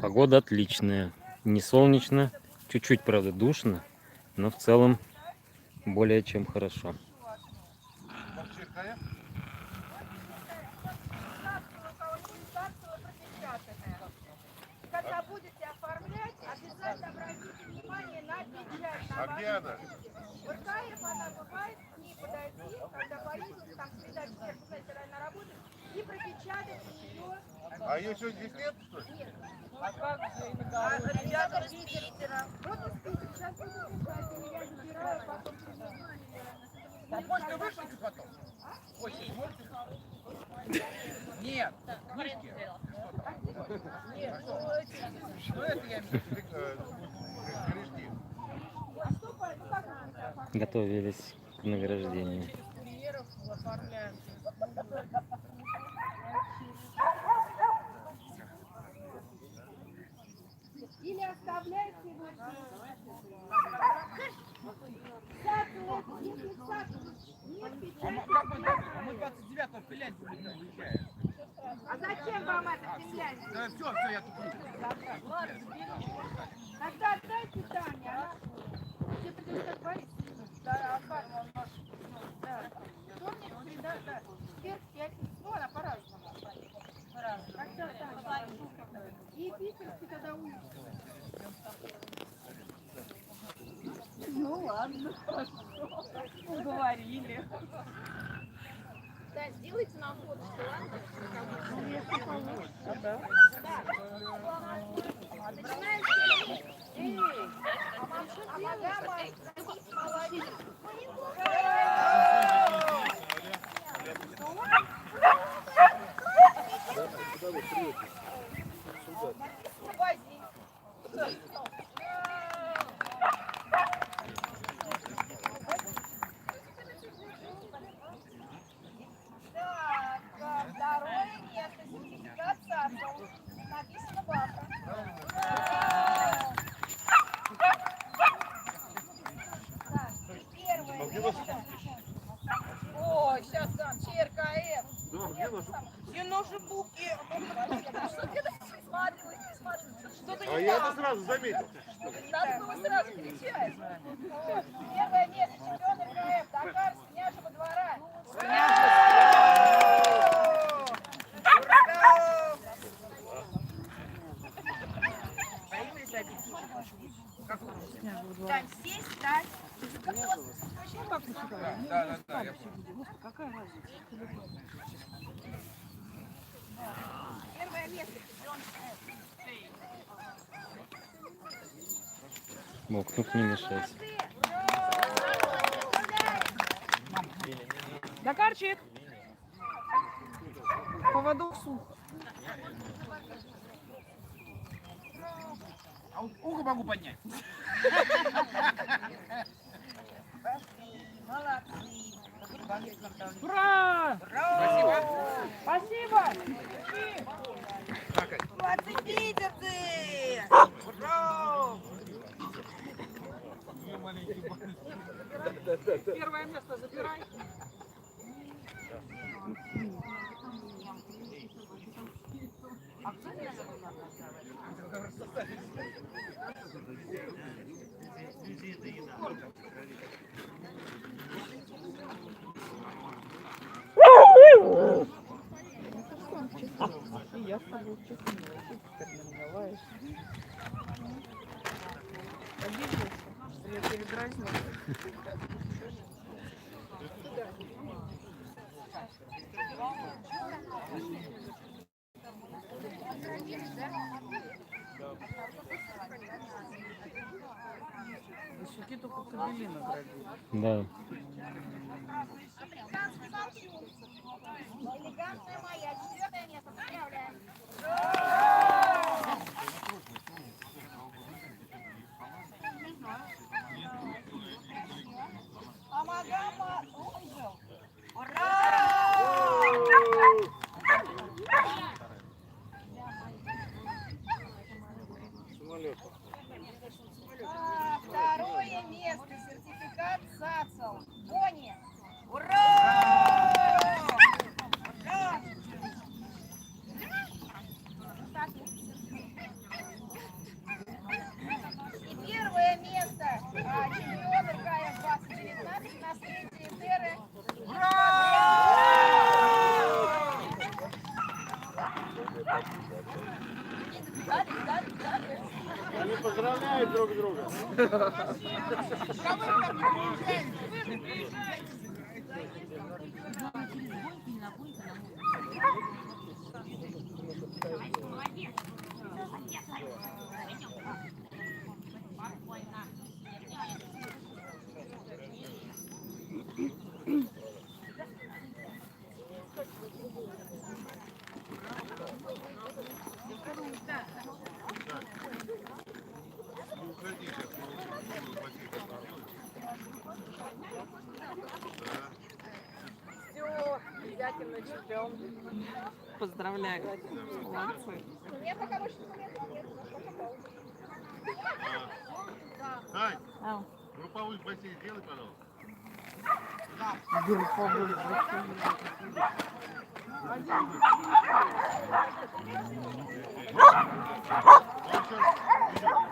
Погода отличная. Не солнечно, чуть-чуть, правда, душно, но в целом более чем хорошо. Когда будете оформлять, обязательно обратите внимание на печать. А где она? Вот Каев она бывает, к ней подойти, когда поедете, там передать всех, знаете, на работу, и пропечатать ее. А ее сегодня здесь нет, что ли? Нет. А как же? Ребята из Питера. Вот из Питера. Сейчас будем писать, я забираю, потом принимаю. А почту вышлите потом? Почту можете? Нет. Книжки? Нет. Ну это я имею в виду. Готовились к награждению. Курьеров оформляем. Или оставляйте его. Если сад нет печати, Мы 29-го в Финляндию уезжаем. а зачем вам это Финляндия? Да все, я тут. Ладно, тогда отдайте Тане, она где-то как Борис. Да, оформила нашу. Да. Вторник, среда, да. Четверг, пятница. Ну, она по-разному. Когда Таня? И питерский тогда уезжает. Ну ладно, хорошо. Уговорили. Да, сделайте нам фоточку, ладно? Если получится. Да. Начинаем сидеть. Эй, а вам что делать? Молодец. Второе место, сертификат царства, написано Баха. Первое место. Ой, сейчас там ЧРКФ. Мне нужны буки. Что ты присматриваешь? Что-то А не я так. это сразу заметил. Надо было сразу кричать. Вот. Первое место, чемпион РКФ, Дакар с княжего двора. Тань, сесть, встать. Да, я понял. Какая разница? Первое место, чемпион Бог, ну не мешайся. Дакарчик! Поводок сух. А ухо могу поднять. Ура! Спасибо. Спасибо! питерцы! Ура! Первое место забирай. И я с тобой честно переименовалась. Обиделся, что я передразнила. Высоки только кобели наградили. Да. Элегантная моя, 4-е место, поздравляем. Амагама выжил. Ура! Второе место, сертификат Они поздравляют друг друга. Все, обязательно чемпион. Поздравляю. Молодцы. Ань, Ау. групповой бассейн сделай, пожалуйста. Групповой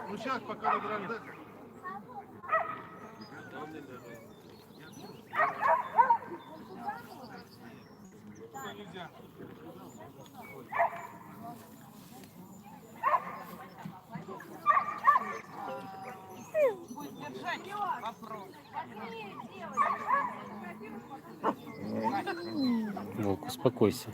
Ну сейчас пока награждать. Нельзя. Волк, успокойся.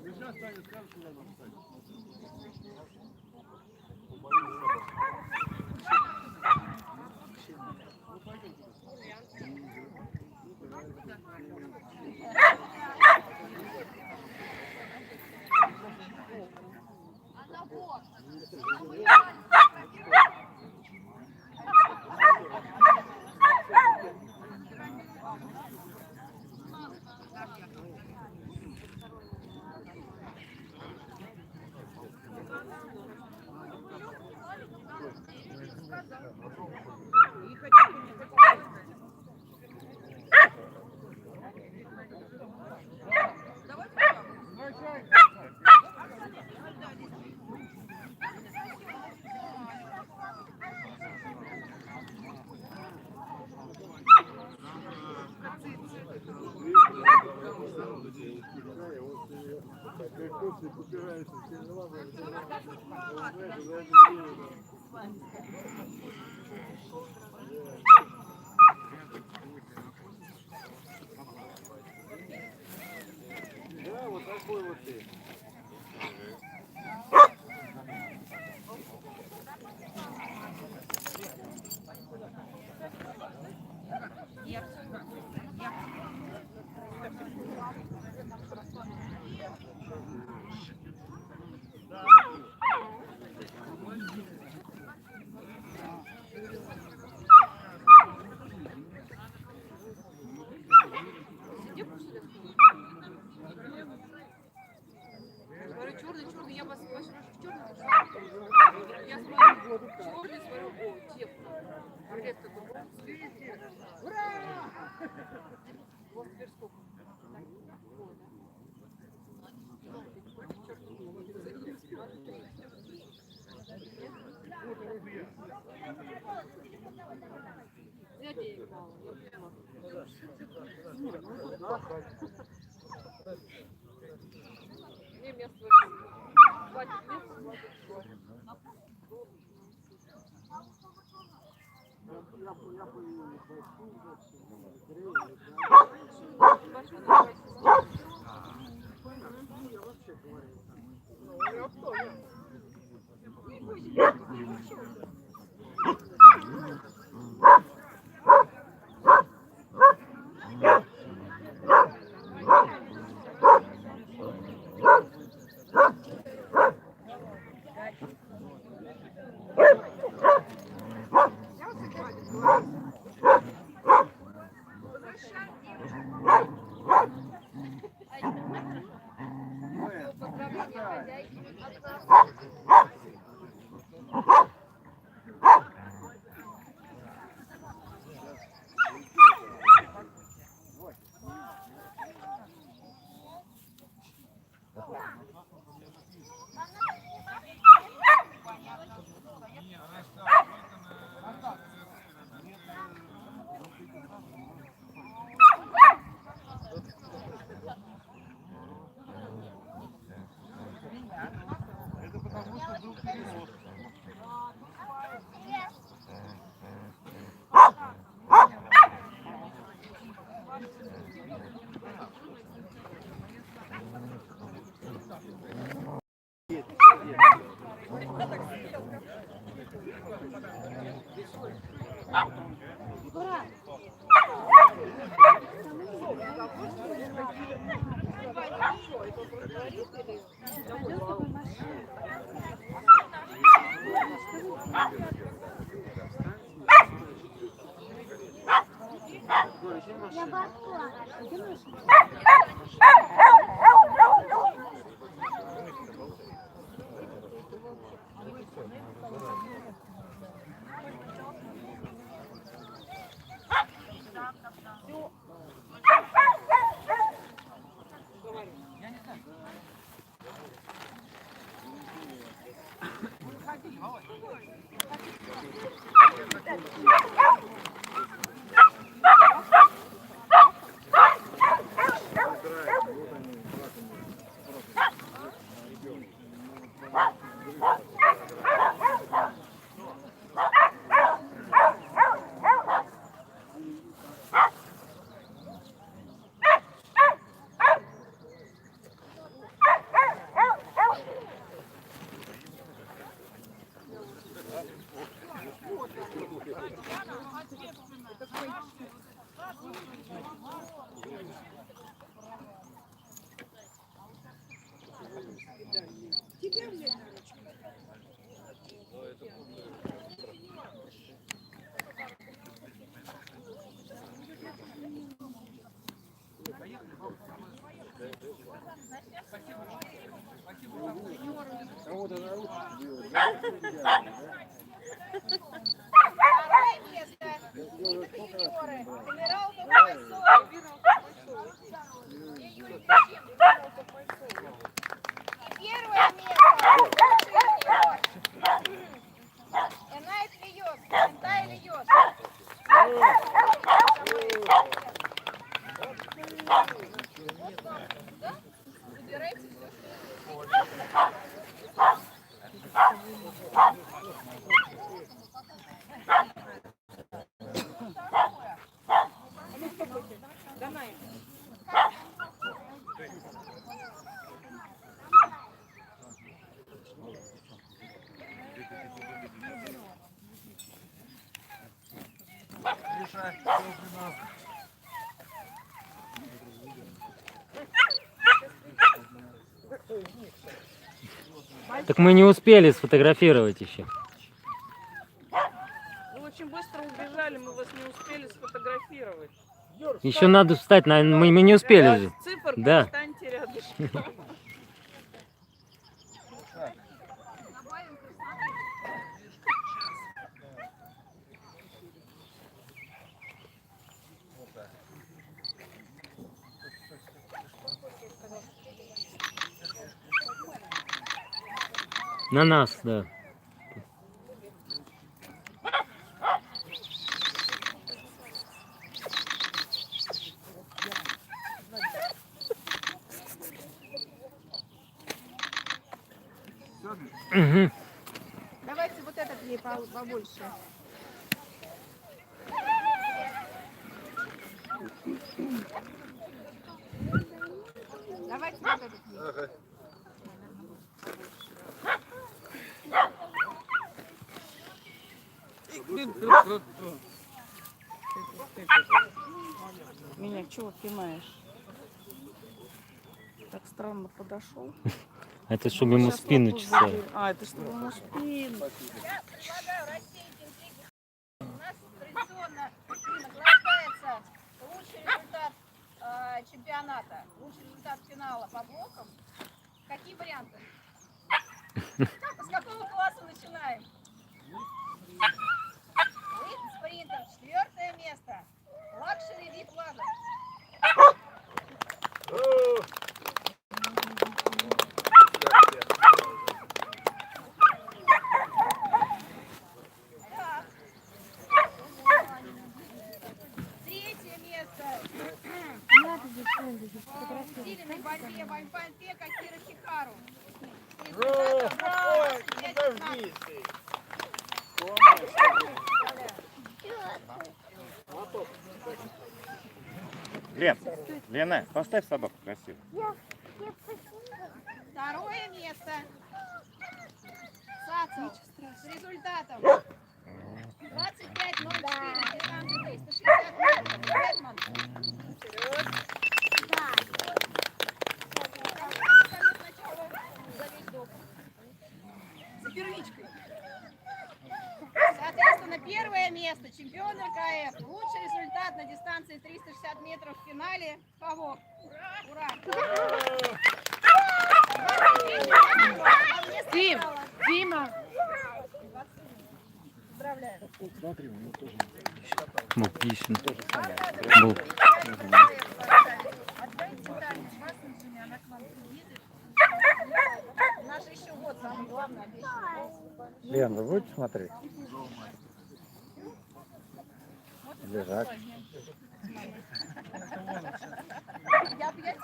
Сейчас Таня скажет, куда нам встать. Да, вот такой вот ты. Смотрю, черный, я вас спрашиваю, черный. Я смотрю, черный, смотрю, о, теплый. Привет, такой. Ура! Вот теперь сколько? Я денег дала, я поняла. Мне место хватит места, хватит. Поздравления хозяйки от нас. Второе место. Юниоры. Генерал Тупойсов. Первое место. Юниор. Энайт льет. Энтай льет. Выбирайте все. Так мы не успели сфотографировать еще. Вы очень быстро убежали, мы вас не успели сфотографировать. Еще надо встать, мы не успели же. Циферку Да. встаньте рядышком. На нас, да. Угу. Давайте вот этот ей побольше. Давайте вот этот ей. Меня чего пинаешь? Так странно подошел. Это чтобы ему Сейчас спину лапу чесали. заберу. А, это чтобы ему спину. Я предлагаю рассеять интриги. У нас традиционно награждается лучший результат чемпионата, лучший результат финала по блокам. Какие варианты? С какого класса начинаем? Спринтер, 4-е место. Лакшери VIP Plaza. Так. 3-е место. В усиленной борьбе в Альфа-Альпе Какира Хихару. Лена, поставь собаку красиво. 2-е место. результатом 25:04, дистанция 360 метров. Бэтмен. За первичкой. Соответственно, первое место. Чемпион РКФ. Лучший результат на дистанции 360 метров в финале. Кого? Ура! Дим, Дима. Поздравляю. Мукишин. Был. Отдайте Тане, вас Женя, она к вам приедет. Наш еще год, самое главное, обещанный. Лен, вы будете смотреть? Лежать. Я объясню.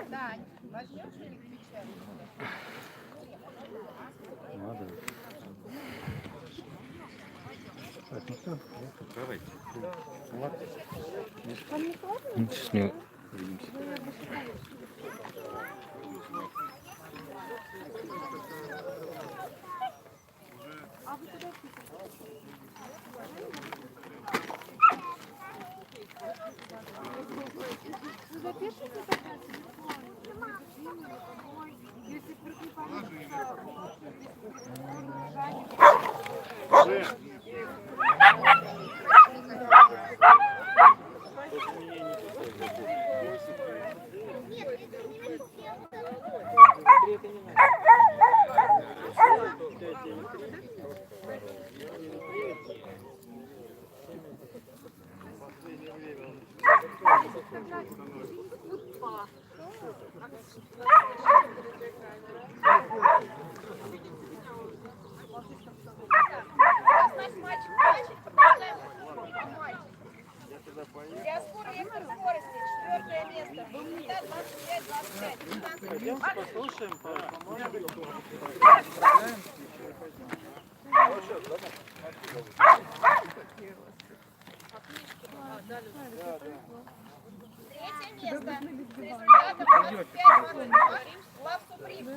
Дань, возьмешь у них печать? Надо. Так, ну все. Давайте. Ну, сейчас не Диаспор вектор скорости, 4 место. Результат 25-25. Послушаем, Третье место. Результатом 25-22. Лав Суприм.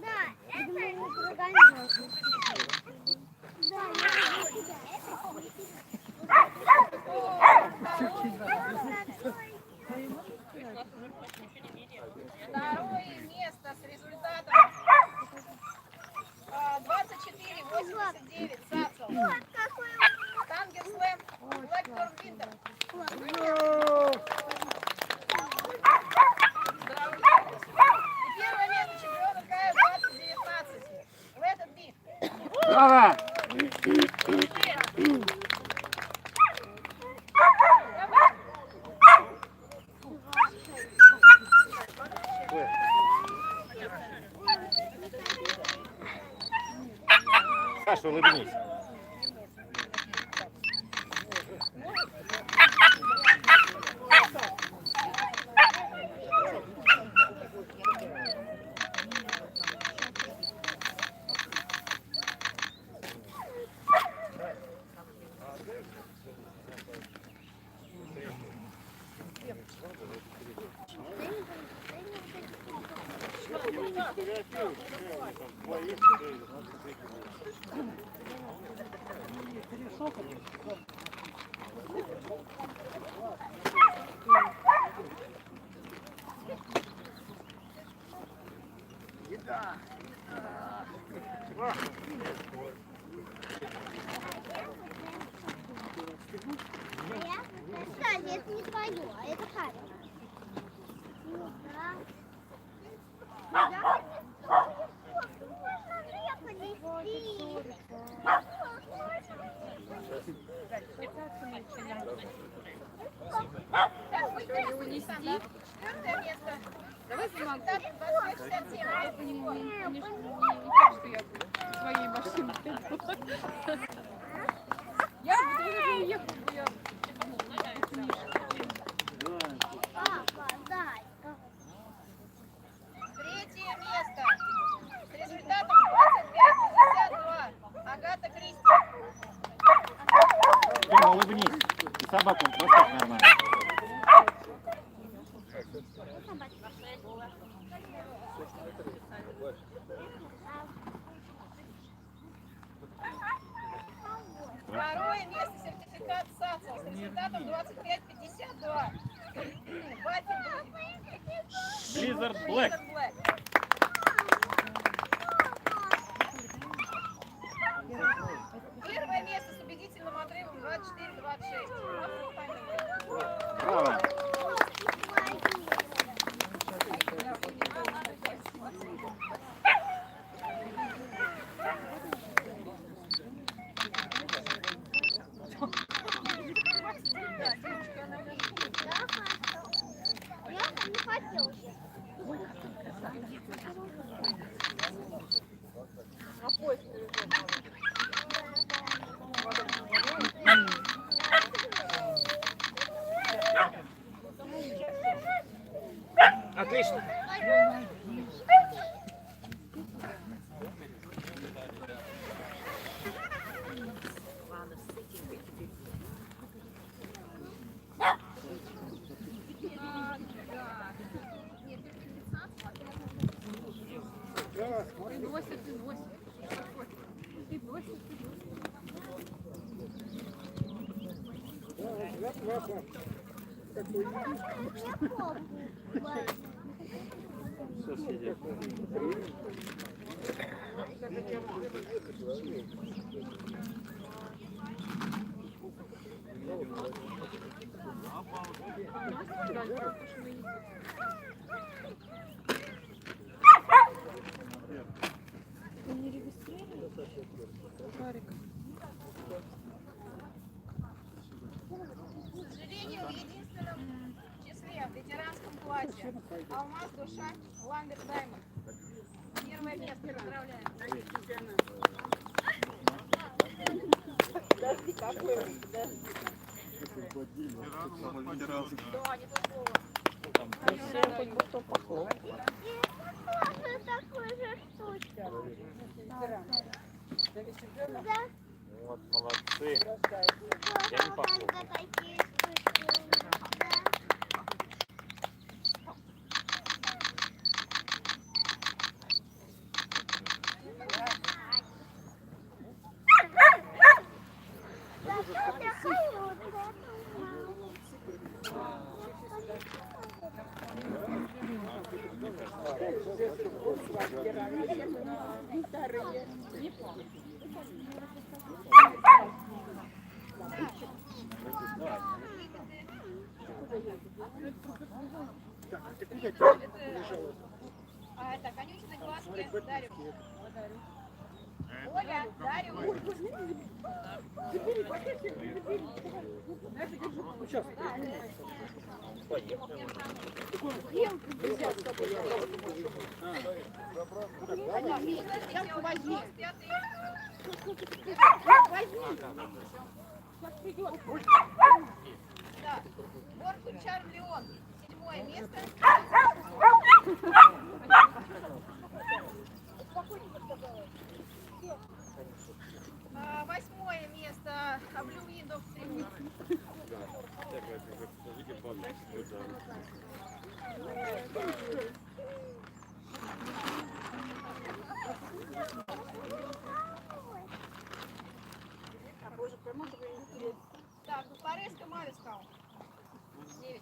Да, это не программировано. Второе место с результатом 24-89. Сацел. Тангер Слэм. Блэкторн Винтер. И первое место чемпиона КФ 2019. Let it be. Браво! Саша, улыбнись. Кстати, это не твое, а это Харя. Ну да. Так, вы его нести. Четвертое место. Давай результат 25-67. Это не мой. Не так, что я своей машиной. Я бы тоже уехала. улыбнись. И собаку поставь нормально. Второе место сертификат САЦО с результатом 25-52. Blizzard Black. Первое место с убедительным отрывом 24-26. Браво. Я не хотел уже. Отлично. К сожалению, в единственном числе в ветеранском платье Алмаз Душа Ламбер Даймонд. Первое место. Поздравляем. Да, не то слово. Тоже такой же штучка. Да. Вот, молодцы. Я не похож. такие штучки у нас, да. Это конючные глазки Дарью. Оля, Дарью. Возьми. Да. Борку Чарлеон. 7-е место. Восьмое место. Blue Windows 3. Так, Бухареска Мавискал. 9.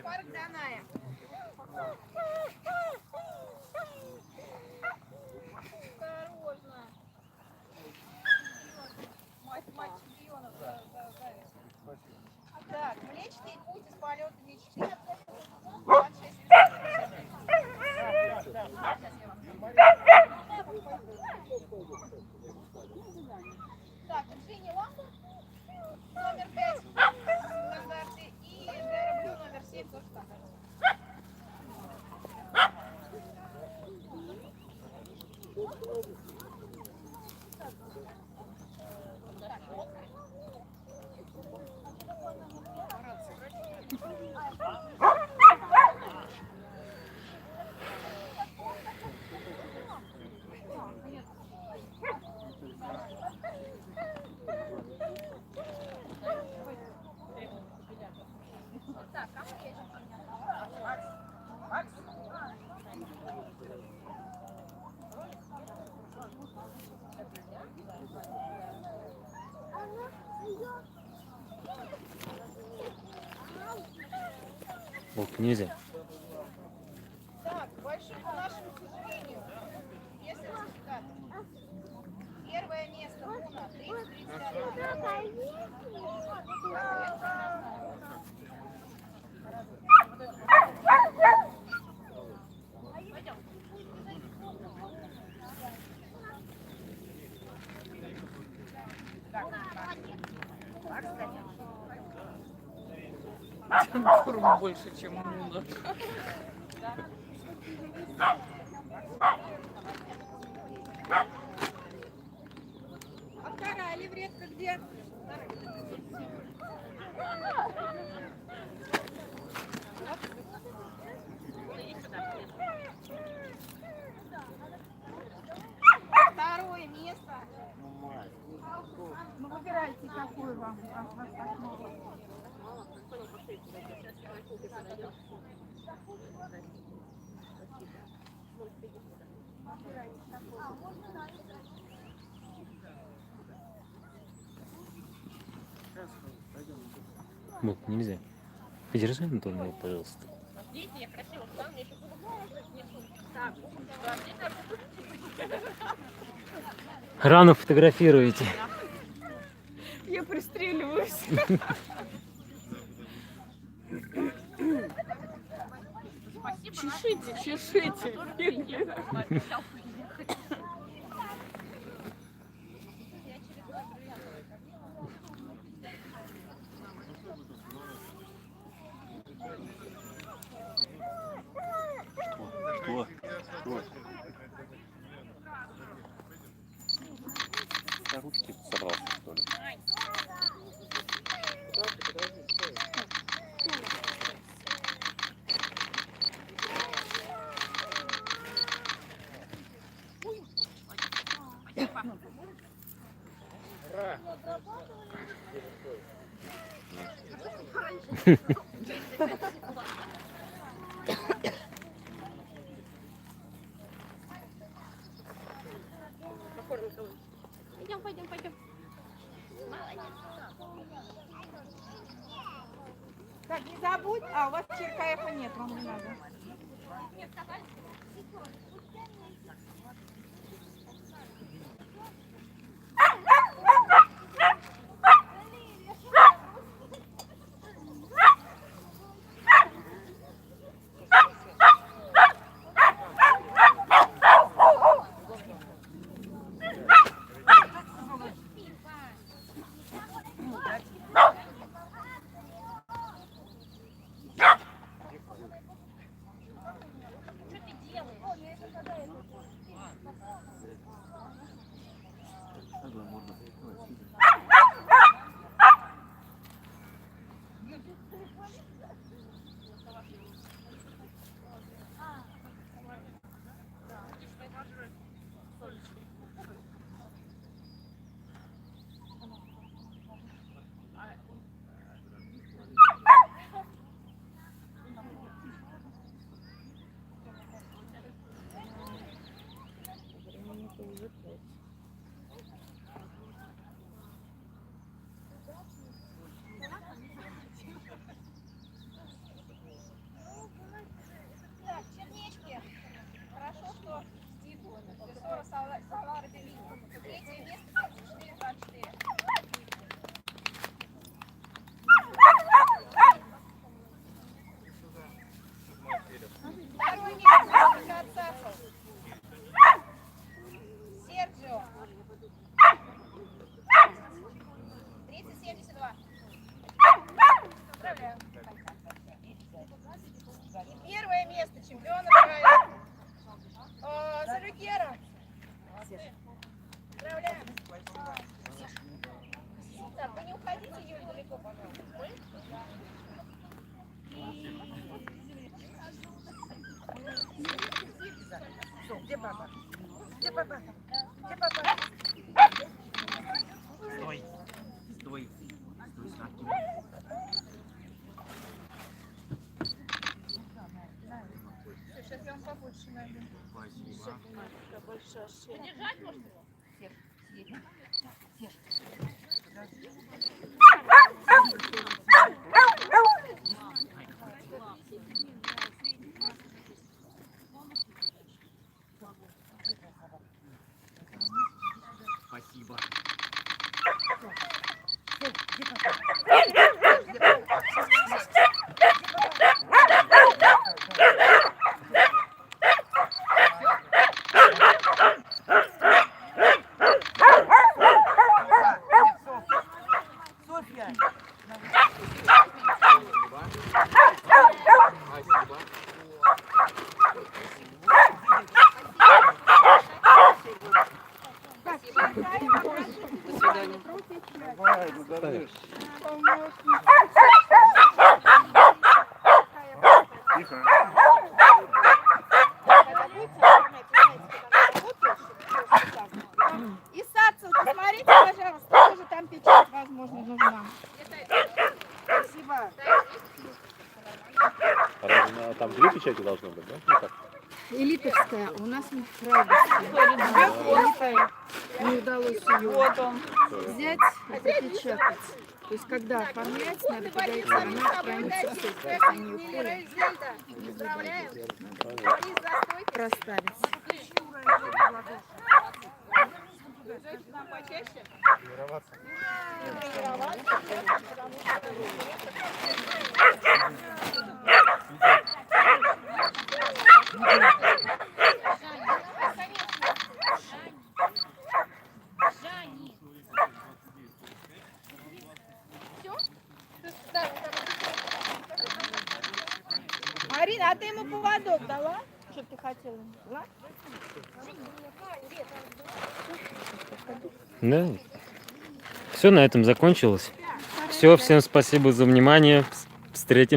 парк Даная. Осторожно. Мать чемпионов. Так, Млечный путь из полета мечты. 26 Так, Джинни Ламбо, номер 5, стандарты, и ДРБ номер 7, тоже стандарт. Ох, нельзя. Так, большой к нашему сожалению, без сертификата. Первое место Луна, 30-31. Пойдем. Корм больше, чем у Муна. А вторая левретка где? Второе место. Ну выбирайте, какой вам. Бог, нельзя. Подержи, Антон, его, пожалуйста. Рано фотографируете. Я пристреливаюсь. Чешите, чешите. Я ручки собрался, что ли? Пойдем. Так, не забудь. А, у вас Черкаева нет, вам не надо. папа. Где папа? Стой. Стой. Стой, Сладкий. Сейчас я вам побольше найду. Спасибо. Подержать можно его? Спасибо. Софья. И Сацу, посмотрите, пожалуйста, тоже там печать, возможно, нужна. Спасибо. Там 2 печати должно быть, да? Ну, как? Элитовская, у нас Элитовская. Не удалось ее Вот он. взять и запечатать. То есть, когда оформлять, надо подойти, она хранится в состоянии поля, проставить. Марина, а ты ему поводок дала? Что ты хотела? Дала? Да. Все на этом закончилось. Все, всем спасибо за внимание. Встретим.